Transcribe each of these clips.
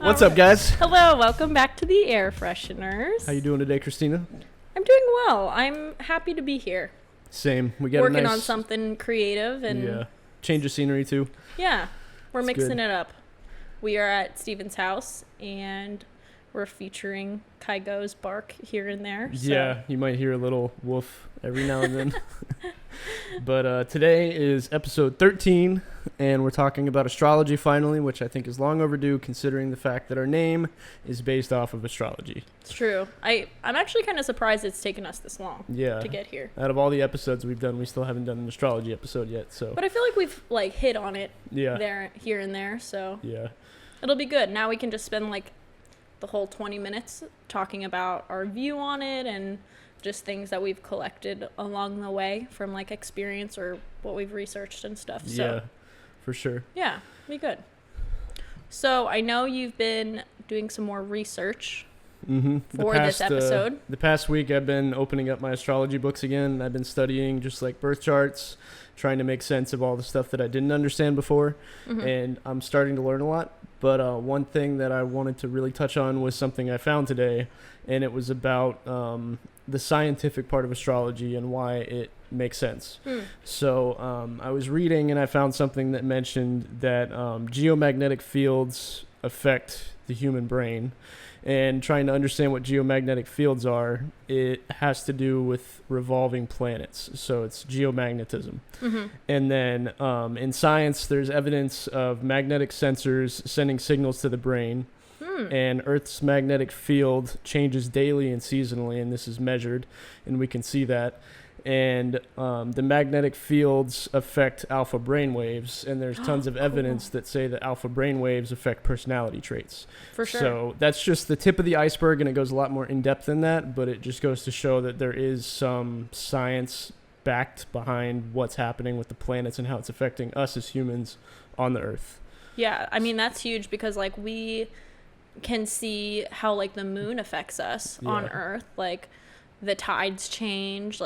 What's up, guys? Hello, welcome back to the Air Fresheners. How you doing today, Kristina? I'm doing well. I'm happy to be here. Same. We got working on something creative and change of scenery too. Yeah, we're It's mixing good. it up. We are at Steven's house and we're featuring Kygo's bark here and there. So. Yeah, you might hear a little woof every now and then. But today is episode 13, and we're talking about astrology finally, which I think is long overdue considering the fact that our name is based off of astrology. It's true. I'm actually kind of surprised it's taken us this long to get here. Out of all the episodes we've done, we still haven't done an astrology episode yet. But I feel like we've hit on it here and there, so it'll be good. Now we can just spend the whole 20 minutes talking about our view on it and just things that we've collected along the way from experience or what we've researched and stuff. So, yeah, for sure. Yeah, be good. So I know you've been doing some more research for this episode. The past week I've been opening up my astrology books again. I've been studying just birth charts, trying to make sense of all the stuff that I didn't understand before. And I'm starting to learn a lot. But one thing that I wanted to really touch on was something I found today, and it was about the scientific part of astrology and why it makes sense. So I was reading and I found something that mentioned that geomagnetic fields affect the human brain. And trying to understand what geomagnetic fields are, it has to do with revolving planets. So it's geomagnetism. And then in science, there's evidence of magnetic sensors sending signals to the brain. And Earth's magnetic field changes daily and seasonally, and this is measured, and we can see that. And the magnetic fields affect alpha brain waves, and there's tons of evidence that say that alpha brain waves affect personality traits. For sure. So that's just the tip of the iceberg, and it goes a lot more in depth than that, but it just goes to show that there is some science backed behind what's happening with the planets and how it's affecting us as humans on the Earth. Yeah, I mean, that's huge because we can see how the moon affects us on Earth. The tides change.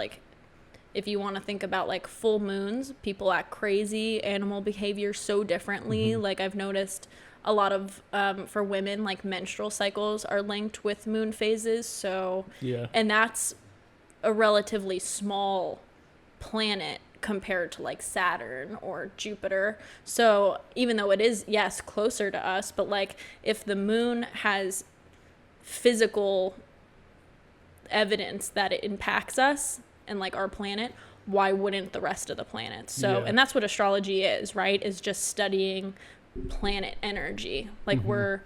If you want to think about full moons, people act crazy, animal behavior so differently. I've noticed a lot of for women menstrual cycles are linked with moon phases. So and that's a relatively small planet compared to Saturn or Jupiter. So even though it is closer to us, but if the moon has physical evidence that it impacts us and our planet, why wouldn't the rest of the planets? So and that's what astrology is, right? Is just studying planet energy. We're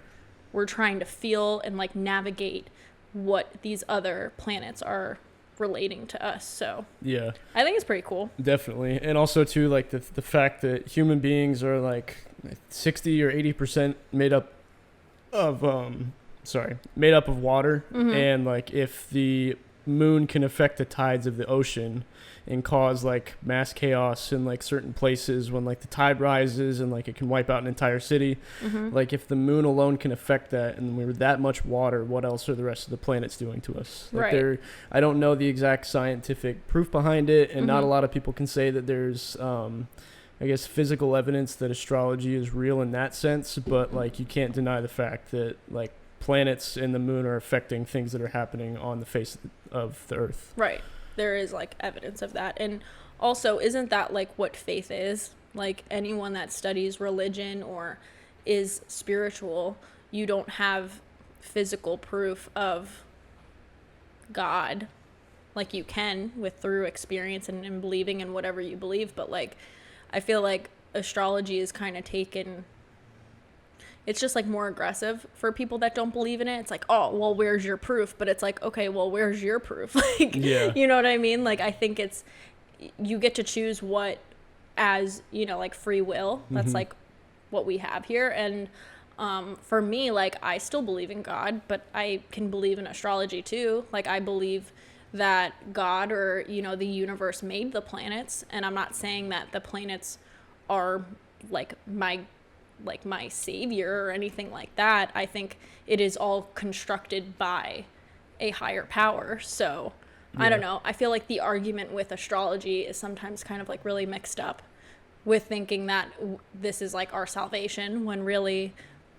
trying to feel and navigate what these other planets are relating to us. So I think it's pretty cool. Definitely. And also too the fact that human beings are 60 or 80% made up of water. And if the moon can affect the tides of the ocean and cause mass chaos in certain places when the tide rises and it can wipe out an entire city. If the moon alone can affect that and we're that much water, what else are the rest of the planets doing to us? I don't know the exact scientific proof behind it, and not a lot of people can say that there's I guess physical evidence that astrology is real in that sense, but you can't deny the fact that planets and the moon are affecting things that are happening on the face of the Earth. Right. There is evidence of that. And also, isn't that what faith is? Anyone that studies religion or is spiritual, you don't have physical proof of God you can through experience and believing in whatever you believe. But I feel astrology is kind of taken, it's just more aggressive for people that don't believe in it. It's oh, well, where's your proof? But it's okay, well, where's your proof? You know what I mean? I think it's, you get to choose what as, free will. That's what we have here. And for me, I still believe in God, but I can believe in astrology too. I believe that God or, the universe made the planets. And I'm not saying that the planets are my savior or anything like that. I think it is all constructed by a higher power. So I don't know. I feel the argument with astrology is sometimes kind of really mixed up with thinking that this is our salvation, when really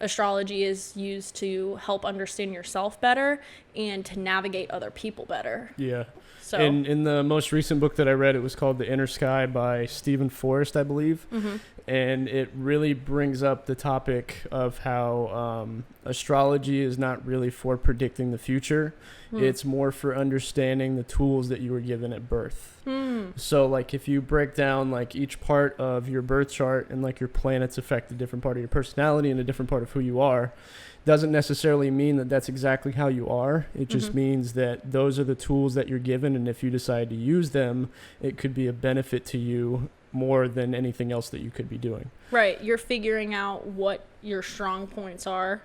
astrology is used to help understand yourself better and to navigate other people better. Yeah. So in the most recent book that I read, it was called The Inner Sky by Stephen Forrest, I believe. mm-hmm. And it really brings up the topic of how astrology is not really for predicting the future. It's more for understanding the tools that you were given at birth. So like if you break down like each part of your birth chart and like your planets affect a different part of your personality and a different part of who you are, doesn't necessarily mean that that's exactly how you are. It just means that those are the tools that you're given, and if you decide to use them, it could be a benefit to you more than anything else that you could be doing. Right. You're figuring out what your strong points are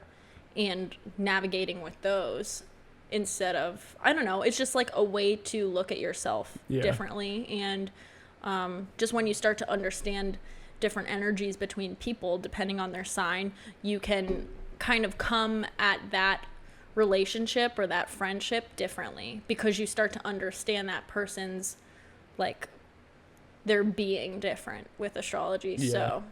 and navigating with those instead of, I don't know, it's just like a way to look at yourself differently. And just when you start to understand different energies between people, depending on their sign, you can kind of come at that relationship or that friendship differently because you start to understand that person's like their being different with astrology. Yeah, so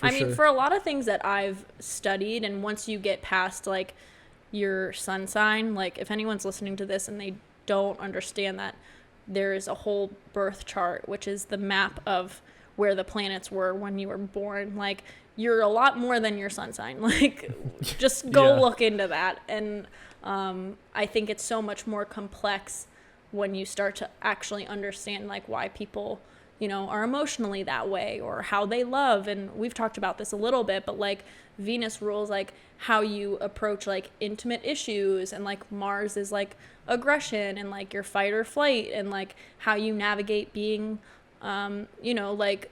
I mean, for a lot of things that I've studied, and once you get past like your sun sign, like if anyone's listening to this and they don't understand that there is a whole birth chart, which is the map of where the planets were when you were born, like you're a lot more than your sun sign. Like just go look into that. And I think it's so much more complex when you start to actually understand like why people, you know, are emotionally that way or how they love. And we've talked about this a little bit, but like Venus rules like how you approach like intimate issues, and like Mars is like aggression and like your fight or flight, and like how you navigate being you know, like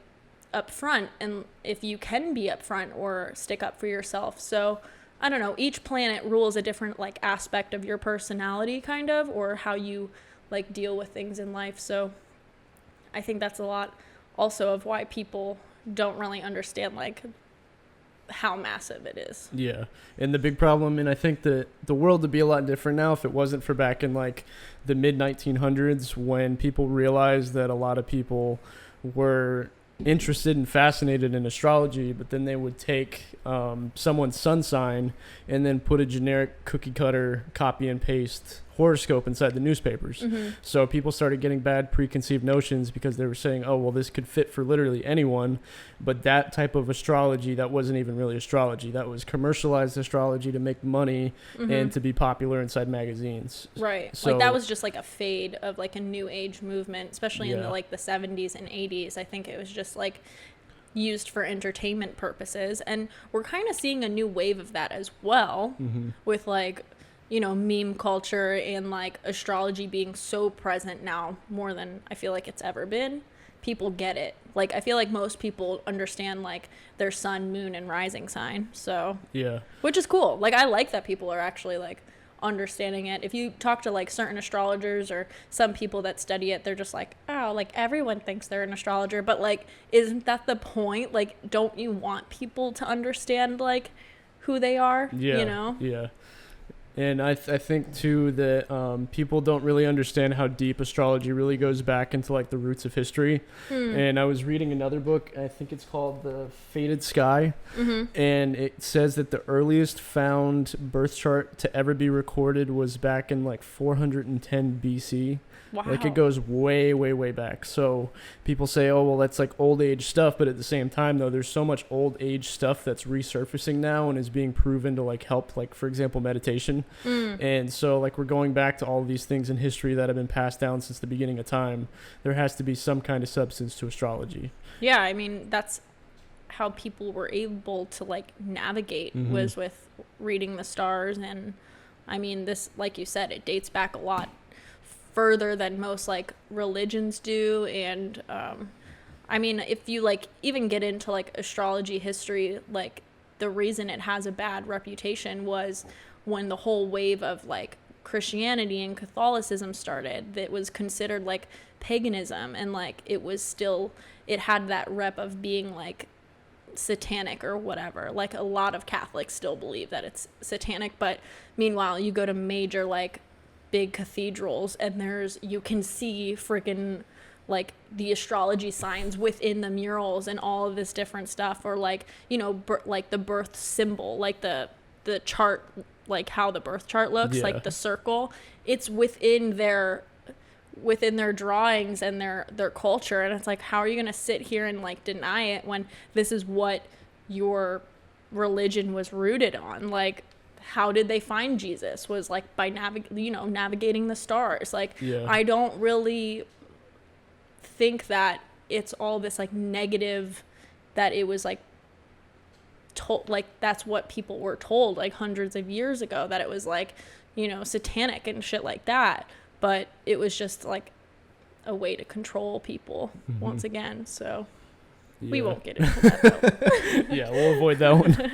upfront, and if you can be upfront or stick up for yourself. So I don't know, each planet rules a different like aspect of your personality kind of, or how you like deal with things in life. So I think that's a lot also of why people don't really understand like how massive it is. Yeah. And the big problem, and I think that the world would be a lot different now if it wasn't for back in like the mid 1900s when people realized that a lot of people were interested and fascinated in astrology, but then they would take someone's sun sign and then put a generic cookie cutter copy and paste horoscope inside the newspapers. So people started getting bad preconceived notions because they were saying, oh, well, this could fit for literally anyone. But that type of astrology, that wasn't even really astrology. That was commercialized astrology to make money and to be popular inside magazines. Right. So, like that was just like a fade of like a new age movement, especially in the, like the 70s and 80s. I think it was just like used for entertainment purposes. And we're kind of seeing a new wave of that as well with like, you know, meme culture and like astrology being so present now more than I feel like it's ever been. People get it. Like I feel like most people understand like their sun, moon, and rising sign. So yeah, which is cool. Like I like that people are actually like understanding it. If you talk to like certain astrologers or some people that study it, they're just like, oh, like everyone thinks they're an astrologer, but like isn't that the point? Like don't you want people to understand like who they are? Yeah, you know? Yeah. And I think, too, that people don't really understand how deep astrology really goes back into, like, the roots of history. And I was reading another book, I think it's called The Fated Sky, and it says that the earliest found birth chart to ever be recorded was back in, like, 410 BC. Wow. Like, it goes way, way, way back. So people say, oh, well, that's, like, old age stuff. But at the same time, though, there's so much old age stuff that's resurfacing now and is being proven to, like, help, like, for example, meditation. And so, like, we're going back to all of these things in history that have been passed down since the beginning of time. There has to be some kind of substance to astrology. Yeah, I mean, that's how people were able to, like, navigate was with reading the stars. And, I mean, this, like you said, it dates back a lot further than most like religions do. And I mean, if you like even get into like astrology history, like the reason it has a bad reputation was when the whole wave of like Christianity and Catholicism started, that was considered like paganism, and like it was still, it had that rep of being like satanic or whatever. Like a lot of Catholics still believe that it's satanic, but meanwhile you go to major like big cathedrals and you can see freaking like the astrology signs within the murals and all of this different stuff, or like, you know, like the birth symbol, like the the chart, like how the birth chart looks, Yeah. like the circle, it's within their drawings and their culture. And it's like, how are you going to sit here and like deny it when this is what your religion was rooted on? Like, how did they find Jesus? Was like by navigating the stars. Like, Yeah. I don't really think that it's all this like negative, that it was like told, like that's what people were told like hundreds of years ago, that it was like, you know, satanic and shit like that. But it was just like a way to control people once again. So we won't get into that though. Yeah, we'll avoid that one.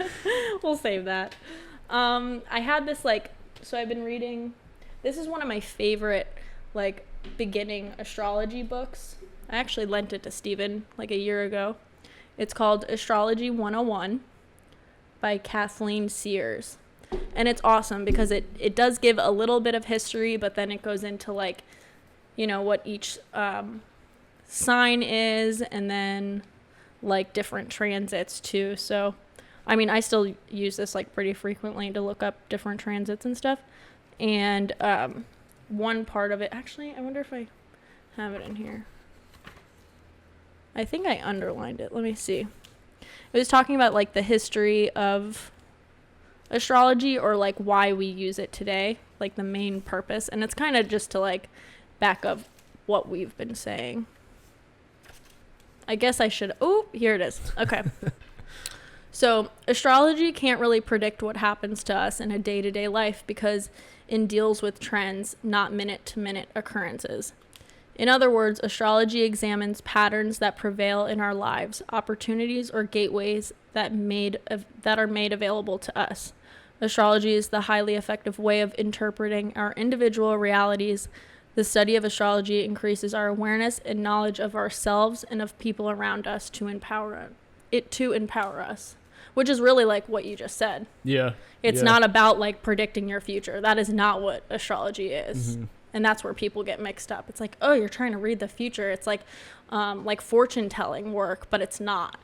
We'll save that. I had this like, so I've been reading, this is one of my favorite like beginning astrology books. I actually lent it to Steven like a year ago. It's called Astrology 101 by Kathleen Sears. And it's awesome because it does give a little bit of history, but then it goes into like, you know, what each sign is, and then like different transits too. So, I mean, I still use this like pretty frequently to look up different transits and stuff. And one part of it, actually, I wonder if I have it in here. I think I underlined it. Let me see. It was talking about like the history of astrology, or like why we use it today, like the main purpose. And it's kind of just to like back up what we've been saying. I guess I should, oh, here it is. Okay. So astrology can't really predict what happens to us in a day-to-day life because it deals with trends, not minute-to-minute occurrences. In other words, astrology examines patterns that prevail in our lives, opportunities or gateways that are made available to us. Astrology is the highly effective way of interpreting our individual realities. The study of astrology increases our awareness and knowledge of ourselves and of people around us to empower us, which is really like what you just said. Yeah. It's not about like predicting your future. That is not what astrology is. Mm-hmm. And that's where people get mixed up. It's like, oh, you're trying to read the future. It's like fortune telling work, but it's not.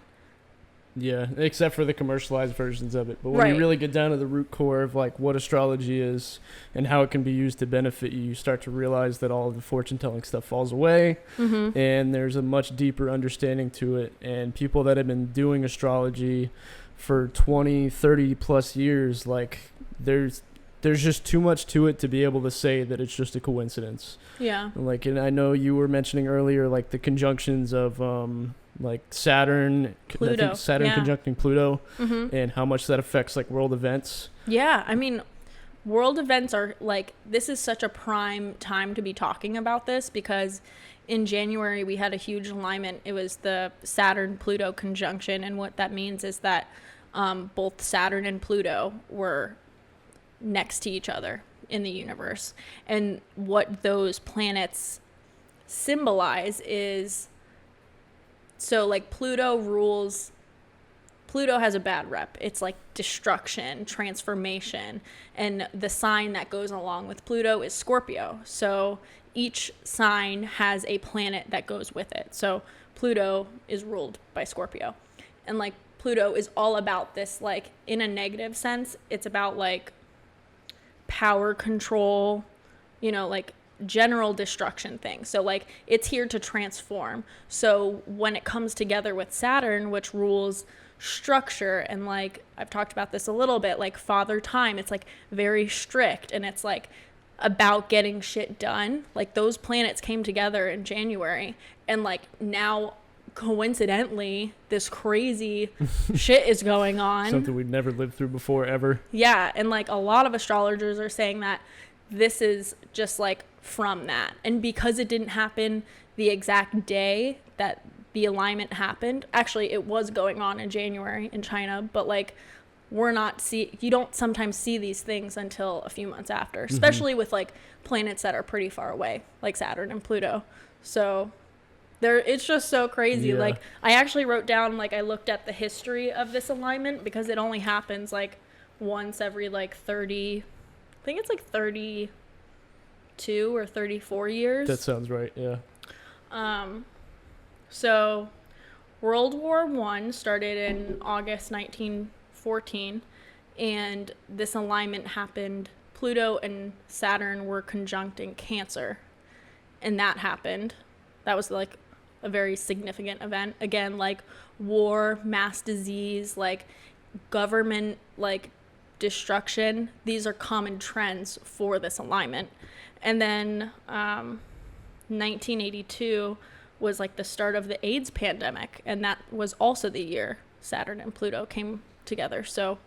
Yeah, except for the commercialized versions of it. But when you really get down to the root core of like what astrology is and how it can be used to benefit you, you start to realize that all of the fortune telling stuff falls away, and there's a much deeper understanding to it. And people that have been doing astrology for 20, 30 plus years, like there's just too much to it to be able to say that it's just a coincidence. Yeah. Like, and I know you were mentioning earlier, like the conjunctions of like Saturn, Pluto. I think Saturn conjuncting Pluto, and how much that affects like world events. Yeah, I mean, world events are like, this is such a prime time to be talking about this because in January we had a huge alignment. It was the Saturn-Pluto conjunction, and what that means is that both Saturn and Pluto were next to each other in the universe. And what those planets symbolize is, so like Pluto has a bad rep. It's like destruction, transformation, and the sign that goes along with Pluto is Scorpio. So each sign has a planet that goes with it. So Pluto is ruled by Scorpio. And like Pluto is all about this, like in a negative sense, it's about like power control, you know, like general destruction thing. So like it's here to transform. So when it comes together with Saturn, which rules structure, and like I've talked about this a little bit, like Father Time, it's like very strict, and it's like about getting shit done. Like those planets came together in January, and like now coincidentally this crazy shit is going on, something we'd never lived through before ever. Yeah. And like a lot of astrologers are saying that this is just like from that, and because it didn't happen the exact day that the alignment happened, actually it was going on in January in China, but like you don't sometimes see these things until a few months after, especially with like planets that are pretty far away, like Saturn and Pluto. So it's just so crazy. Yeah. Like I actually wrote down, like I looked at the history of this alignment because it only happens like once every like 30, I think it's like 32 or 34 years. That sounds right. Yeah. So World War I started in August 1914, and this alignment happened. Pluto and Saturn were conjunct in Cancer, and that happened. That was like a very significant event. Again, like war, mass disease, like government, like destruction. These are common trends for this alignment. And then 1982 was like the start of the AIDS pandemic, and that was also the year Saturn and Pluto came together. So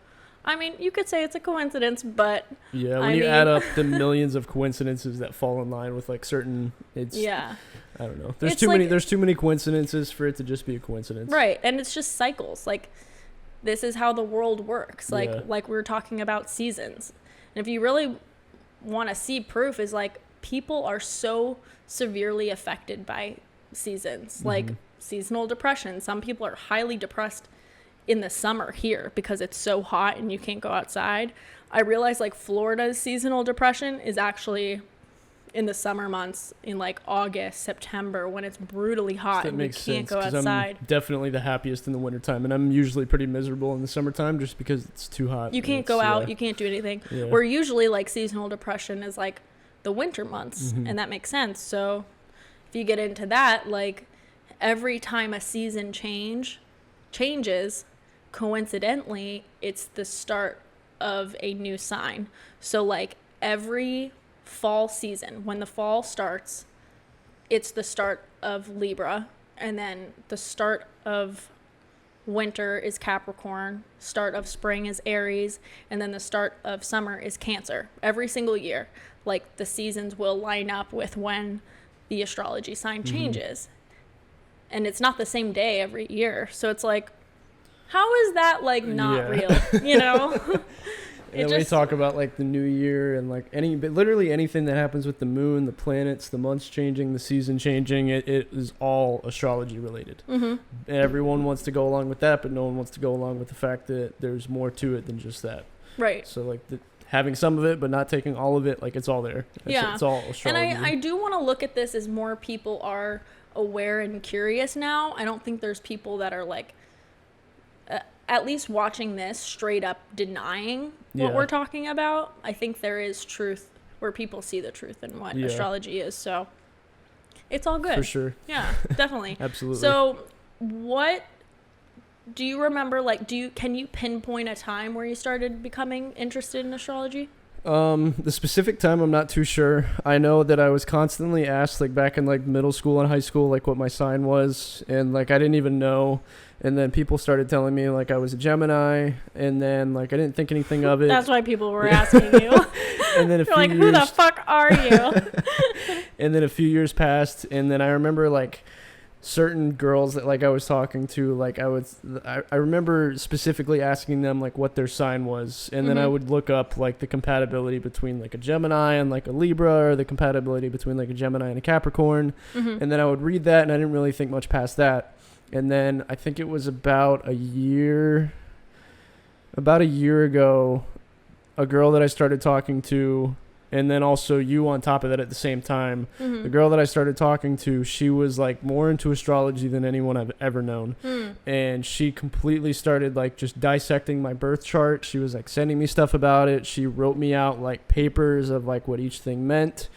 I mean, you could say it's a coincidence, but yeah, when you add up the millions of coincidences that fall in line with like certain, it's, I don't know. There's too many coincidences for it to just be a coincidence. Right, and it's just cycles. Like, this is how the world works. Like we were talking about seasons. And if you really want to see proof, is like people are so severely affected by seasons, like seasonal depression. Some people are highly depressed in the summer here because it's so hot and you can't go outside. I realized like Florida's seasonal depression is actually in the summer months, in like August, September, when it's brutally hot and you can't go outside. I'm definitely the happiest in the wintertime, and I'm usually pretty miserable in the summertime just because it's too hot. You can't go out, you can't do anything. Where usually like seasonal depression is like the winter months, and that makes sense. So if you get into that, like every time a season changes, coincidentally, it's the start of a new sign. So like every fall season, when the fall starts, it's the start of Libra, and then the start of winter is Capricorn, start of spring is Aries, and then the start of summer is Cancer. Every single year, like the seasons will line up with when the astrology sign changes. And it's not the same day every year. So it's like, how is that like not real? You know? And we talk about like the new year and like literally anything that happens with the moon, the planets, the months changing, the season changing, it is all astrology related. And everyone wants to go along with that, but no one wants to go along with the fact that there's more to it than just that. Right. So like having some of it, but not taking all of it, like it's all there. It's all astrology. And I do want to look at this as more people are aware and curious now. I don't think there's people that are like, at least watching this, straight up denying what we're talking about. I think there is truth where people see the truth in what astrology is. So it's all good. For sure. Yeah, definitely. Absolutely. So what do you remember? Like, can you pinpoint a time where you started becoming interested in astrology? The specific time, I'm not too sure. I know that I was constantly asked, like back in like middle school and high school, like what my sign was, and like I didn't even know. And then people started telling me like I was a Gemini, and then like I didn't think anything of it. That's why people were asking you. And then You're like, who the fuck are you? And then a few years passed, and then I remember like certain girls that like I was talking to, like I remember specifically asking them like what their sign was, and then I would look up like the compatibility between like a Gemini and like a Libra, or the compatibility between like a Gemini and a Capricorn, and then I would read that, and I didn't really think much past that. And then I think it was about a year ago, a girl that I started talking to, and then also you on top of that at the same time. The girl that I started talking to, she was like more into astrology than anyone I've ever known. And she completely started like just dissecting my birth chart. She was like sending me stuff about it. She wrote me out like papers of like what each thing meant.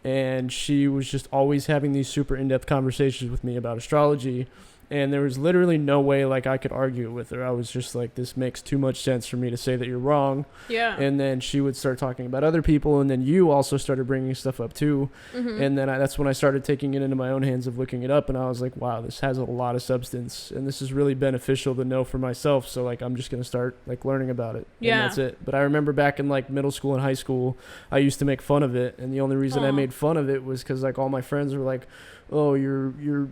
And she was just always having these super in-depth conversations with me about astrology. And there was literally no way like I could argue with her. I was just like, this makes too much sense for me to say that you're wrong. Yeah. And then she would start talking about other people, and then you also started bringing stuff up too. And then that's when I started taking it into my own hands of looking it up, and I was like, wow, this has a lot of substance, and this is really beneficial to know for myself. So like I'm just gonna start like learning about it. And that's it. But I remember back in like middle school and high school, I used to make fun of it, and the only reason I made fun of it was because like all my friends were like, oh, you're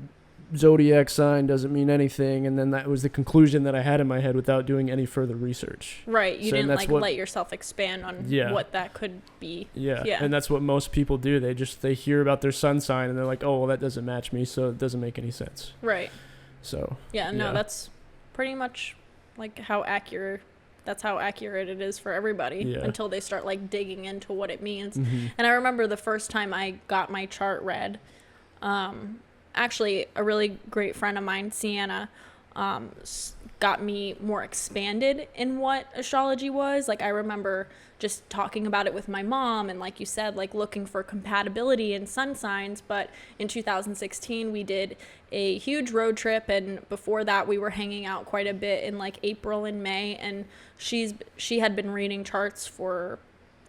zodiac sign doesn't mean anything, and then that was the conclusion that I had in my head without doing any further research. Right. You didn't like let yourself expand on what that could be. Yeah. And that's what most people do. They hear about their sun sign and they're like, oh, well, that doesn't match me, so it doesn't make any sense. Right. So no, that's pretty much like how accurate it is for everybody until they start like digging into what it means. And I remember the first time I got my chart read, actually a really great friend of mine, Sienna, got me more expanded in what astrology was. Like I remember just talking about it with my mom, and like you said, like looking for compatibility in sun signs. But in 2016 we did a huge road trip, and before that we were hanging out quite a bit in like April and May, and she had been reading charts for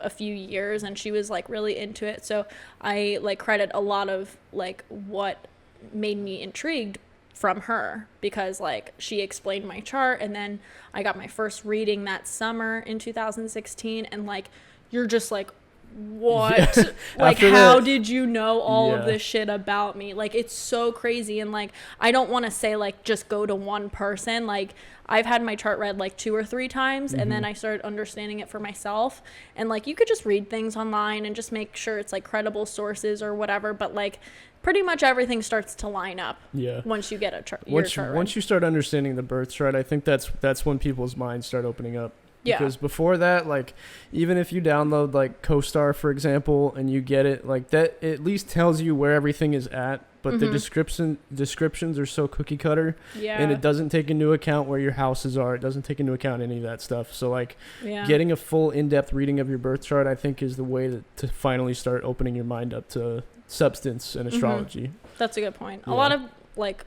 a few years, and she was like really into it. So I like credit a lot of like what made me intrigued from her, because like she explained my chart, and then I got my first reading that summer in 2016, and like you're just like, what? Yeah. Like After how that, did you know all of yeah. this shit about me? Like it's so crazy. And like I don't want to say like just go to one person. Like I've had my chart read like 2 or 3 times, and then I started understanding it for myself. And like you could just read things online and just make sure it's like credible sources or whatever, but like pretty much everything starts to line up once you get a chart. Once you start understanding the birth chart, I think that's when people's minds start opening up. Yeah. Because before that, like, even if you download like CoStar, for example, and you get it, like that at least tells you where everything is at, but the descriptions are so cookie cutter, and it doesn't take into account where your houses are. It doesn't take into account any of that stuff. So like getting a full in-depth reading of your birth chart, I think, is the way to finally start opening your mind up to substance and astrology. That's a good point. A lot of like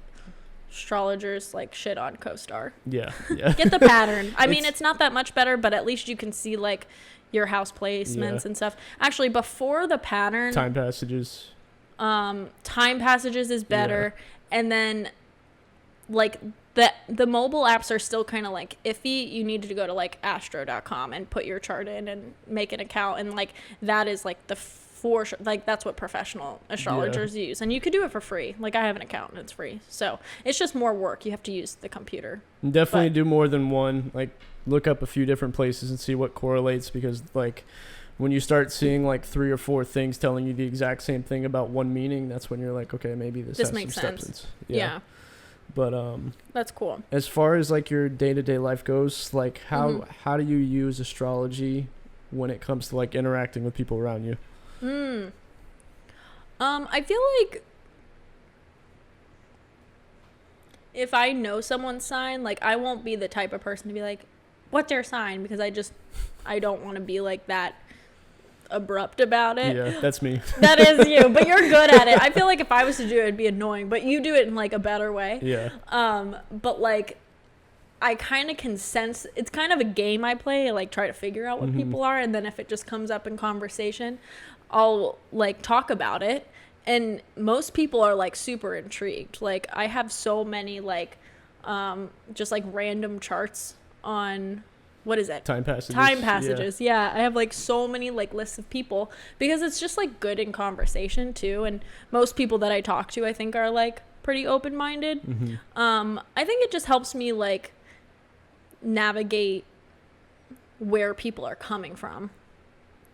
astrologers like shit on CoStar. Yeah. Get the pattern. I mean, it's not that much better, but at least you can see like your house placements and stuff. Actually, before the pattern, time passages is better. And then like the mobile apps are still kind of like iffy. You need to go to like astro.com and put your chart in and make an account, and like that is like like that's what professional astrologers use, and you could do it for free. Like I have an account and it's free, so it's just more work. You have to use the computer. Definitely do more than one. Like look up a few different places and see what correlates, because like when you start seeing like 3 or 4 things telling you the exact same thing about one meaning, that's when you're like, okay, maybe this has makes some sense. substance. Yeah. But that's cool. As far as like your day-to-day life goes, like how do you use astrology when it comes to like interacting with people around you? I feel like if I know someone's sign, like I won't be the type of person to be like, what's their sign? Because I don't want to be like that abrupt about it. Yeah, that's me. That is you, but you're good at it. I feel like if I was to do it, it'd be annoying, but you do it in like a better way. Yeah. But like I kind of can sense, it's kind of a game I play. I like try to figure out what people are, and then if it just comes up in conversation, I'll like talk about it, and most people are like super intrigued. Like I have so many like just like random charts on what is it? Time passages. Yeah. I have like so many like lists of people, because it's just like good in conversation too, and most people that I talk to I think are like pretty open-minded. I think it just helps me like navigate where people are coming from.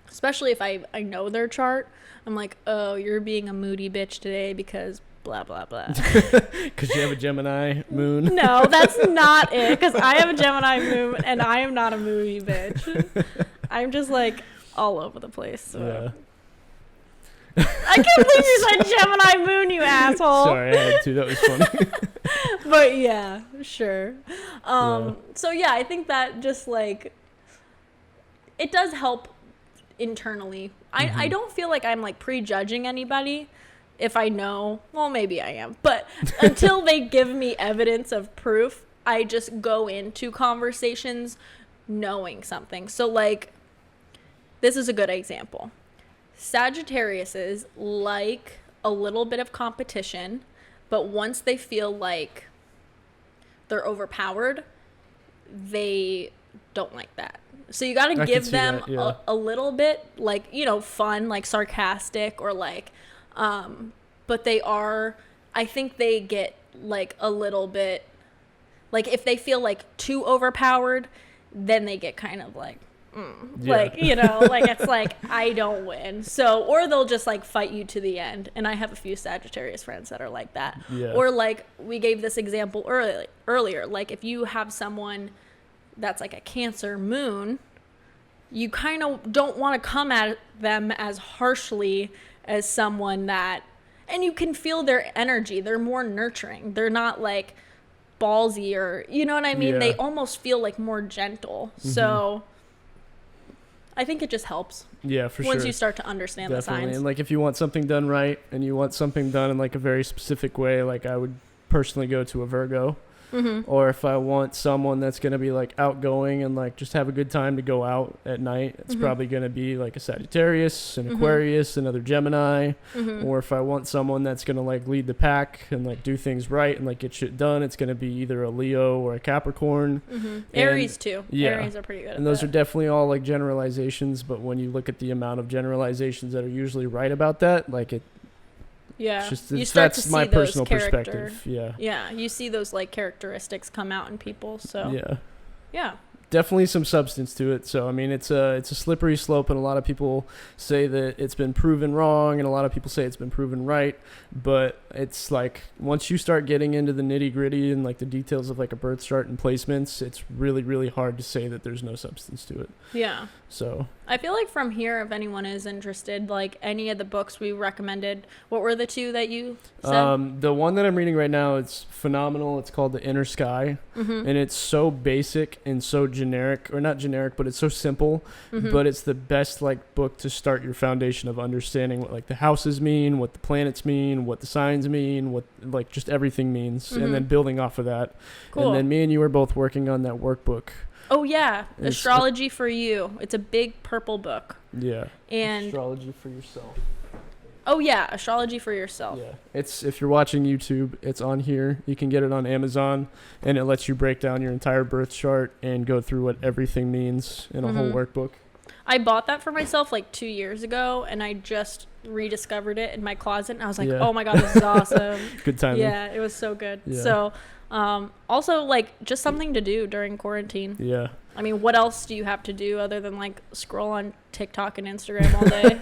Especially if I know their chart. I'm like, oh, you're being a moody bitch today because blah, blah, blah. Because you have a Gemini moon? No, that's not it. Because I have a Gemini moon and I am not a moody bitch. I'm just like all over the place. So. Yeah. I can't believe you said Gemini moon, you asshole. Sorry, I had to. That was funny. But yeah, sure. So yeah, I think that just like, it does help internally. I don't feel like I'm like prejudging anybody if I know, well, maybe I am, but until they give me evidence of proof, I just go into conversations knowing something. So like, this is a good example. Sagittariuses like a little bit of competition, but once they feel like they're overpowered, they don't like that. So you got to give them a little bit, like, you know, fun, like sarcastic or like, but they are, I think they get like a little bit, like if they feel like too overpowered, then they get kind of like, like, you know, like it's like, I don't win. So, or they'll just like fight you to the end. And I have a few Sagittarius friends that are like that. Yeah. Or like we gave this example earlier, like if you have someone that's like a Cancer moon, you kind of don't want to come at them as harshly as someone that, and you can feel their energy. They're more nurturing. They're not like ballsy, or you know what I mean? Yeah. They almost feel like more gentle. So I think it just helps. Yeah, for Once sure. you start to understand the signs. And like if you want something done right and you want something done in like a very specific way, like I would personally go to a Virgo. Or if I want someone that's going to be like outgoing and like just have a good time to go out at night, it's probably going to be like a Sagittarius, an Aquarius, another Gemini. Or if I want someone that's going to like lead the pack and like do things right and like get shit done, it's going to be either a Leo or a Capricorn. Aries too. Yeah. Aries are pretty good And those are definitely all like generalizations, but when you look at the amount of generalizations that are usually right about that, like it, yeah, you start that's to see my personal perspective. Yeah, you see those like characteristics come out in people. So yeah, definitely some substance to it. So I mean, it's a slippery slope, and a lot of people say that it's been proven wrong, and a lot of people say it's been proven right. But it's like once you start getting into the nitty gritty and like the details of like a birth chart and placements, it's really, really hard to say that there's no substance to it. Yeah. So I feel like from here, if anyone is interested, like any of the books we recommended, what were the two that you said? The one that I'm reading right now, it's phenomenal. It's called The Inner Sky, and it's so basic and so generic, or not generic, but it's so simple, but it's the best like book to start your foundation of understanding what like the houses mean, what the planets mean, what the signs mean, what like just everything means, and then building off of that. Cool. And then me and you are both working on that workbook. Oh yeah, Astrology for You. It's a big purple book. Yeah. And Astrology for Yourself. Oh yeah, Astrology for Yourself. Yeah. It's, if you're watching YouTube, it's on here. You can get it on Amazon, and it lets you break down your entire birth chart and go through what everything means in a whole workbook. I bought that for myself like 2 years ago, and I just rediscovered it in my closet, and I was like, oh my god, this is awesome. Good timing. Yeah, it was so good. Yeah. So also like just something to do during quarantine. Yeah. I mean, what else do you have to do other than like scroll on TikTok and Instagram all day?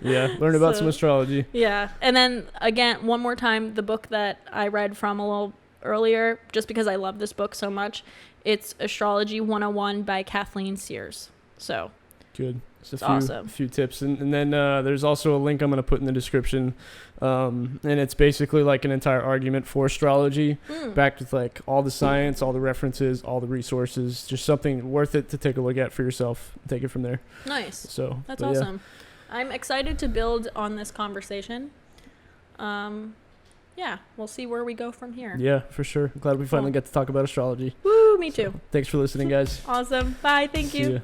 Yeah, learn about some astrology. Yeah. And then again, one more time, the book that I read from a little earlier, just because I love this book so much, it's Astrology 101 by Kathleen Sears. So good. Just awesome. A few tips. And then there's also a link I'm going to put in the description. And it's basically like an entire argument for astrology, backed with like all the science, all the references, all the resources, just something worth it to take a look at for yourself. Take it from there. Nice. So that's awesome. Yeah. I'm excited to build on this conversation. Yeah, we'll see where we go from here. Yeah, for sure. I'm glad we finally got to talk about astrology. Woo, me too. Thanks for listening, guys. Awesome. Bye. Thank you. See ya.